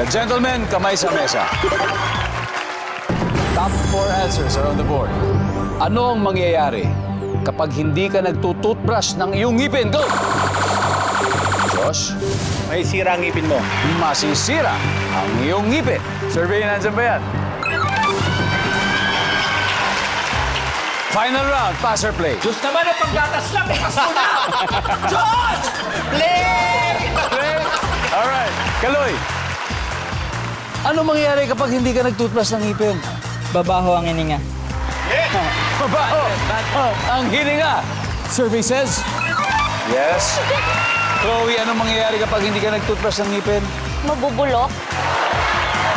Gentlemen, kamay sa mesa. Top 4 answers are on the board. Ano ang mangyayari kapag hindi ka nagtututbrush ng iyong ngipin? Go! Josh, May sira ang ngipin mo. masisira ang iyong ngipin. Survey, nandiyan ba yan? Final round, pass or play? Diyos naman ang panggatas lang. Ikas mo na! Diyos! Play! Play? Alright. Kaloy, ano mangyayari kapag hindi ka nagtutbrush ng ngipin? Babaho ang hininga. Babaho! Ang hininga! Survey says? Yes. Chloe, ano mangyayari kapag hindi ka nagtutbrush ng ngipin? Mabubulok.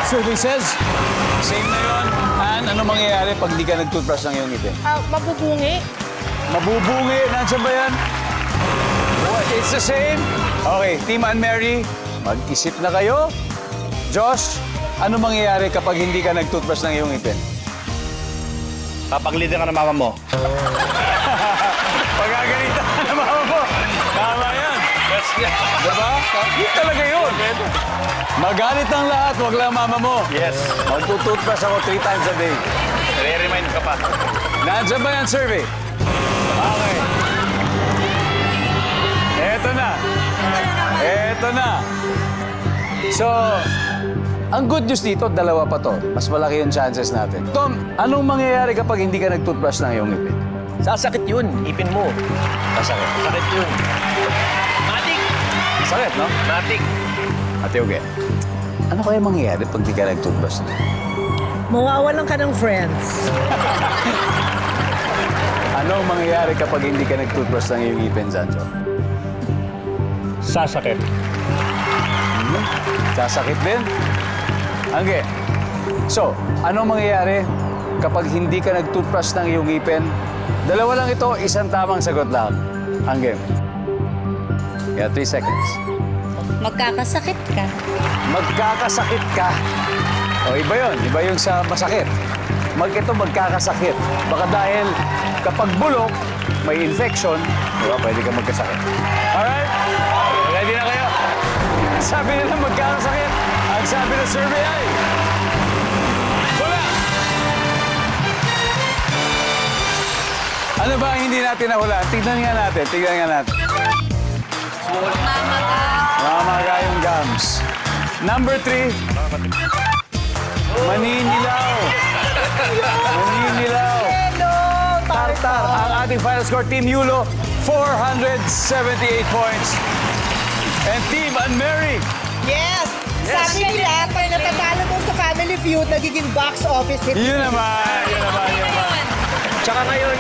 Survey says? Same na yun. Ann, ano mangyayari pag hindi ka nagtutbrush ng iyong ngipin? Mabubungi. Mabubungi. Nandiyan ba yan? What? It's the same? Okay, Team Ann Mary, mag-isip na kayo. Josh, ano mangyayari kapag hindi ka nagtutbrush ng iyong ngipin? Papaglitin ka ng mama mo. Pagkagalitan ka na mama mo. Tama yan. Diba? Yun talaga yun. Magalit ang lahat, wag lang mama mo. Yes. Magtututbrush ako 3 times a day. Re-remind ka pa. Nandiyan ba yan, survey? Okay. Eto na. Eto na. So, ang good news dito, dalawa pa to. Mas malaki yung chances natin. Tom, anong mangyayari kapag hindi ka nagtutbrush ng iyong ngipin? Sasakit yun. Ngipin mo. Masakit. Sakit yun. Matik! Sakit, no? Matik. Ate Uge, ano kaya mangyayari pag di ka nagtutbrush? Mawawalan ka ng friends. Ano ang mangyayari kapag hindi ka nagtutbrush ng iyong ngipin, Sancho? Sasakit. Sasakit din? Angge. So, ano mangyayari kapag hindi ka nagtutbrush ng iyong ngipin? Dalawa lang ito, isang tamang sagot lang. Angge. Kaya 3 seconds. Magkakasakit ka. Magkakasakit ka. O, iba yun. Iba yung sa masakit. Ito magkakasakit. Baka dahil kapag bulok, may infection, di ba, pwede ka magkasakit. Alright? Ready na kayo? Sabi nila magkakasakit. Ang sabi ng survey ay... Wala! Ano ba ang hindi natin nahula? Tignan nga natin. Tignan nga natin. Mamaga yung gums. Number 3. Maninilaw. Maninilaw. Tartar. Ang ating final score, Team Yulo, 478 points. And Team Ann Mary, Yes! Sabi nila, pag natatalo mo sa Family Feud, nagiging box office hit. yun naman. Tsaka ngayon,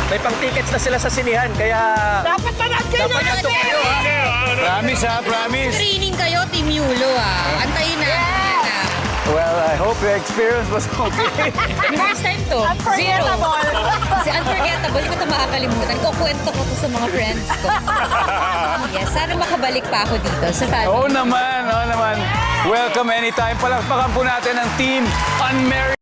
may pang-tickets na sila sa sinihan. Kaya... Dapat manood kayo Dapat ng nandun kayo, ha? Promise ha, promise. Training kayo, Team Yulo Antayin na. Well, I hope the experience was okay. First time to. Zero. Unforgettable. Si unforgettable, hindi ko ito makakalimutan. Kukwento ko to sa mga friends ko. Yes, sana makabalik pa ako dito sa family. Oo naman, oo naman. Welcome anytime. Palakpakan po natin ang Team Ann Mary.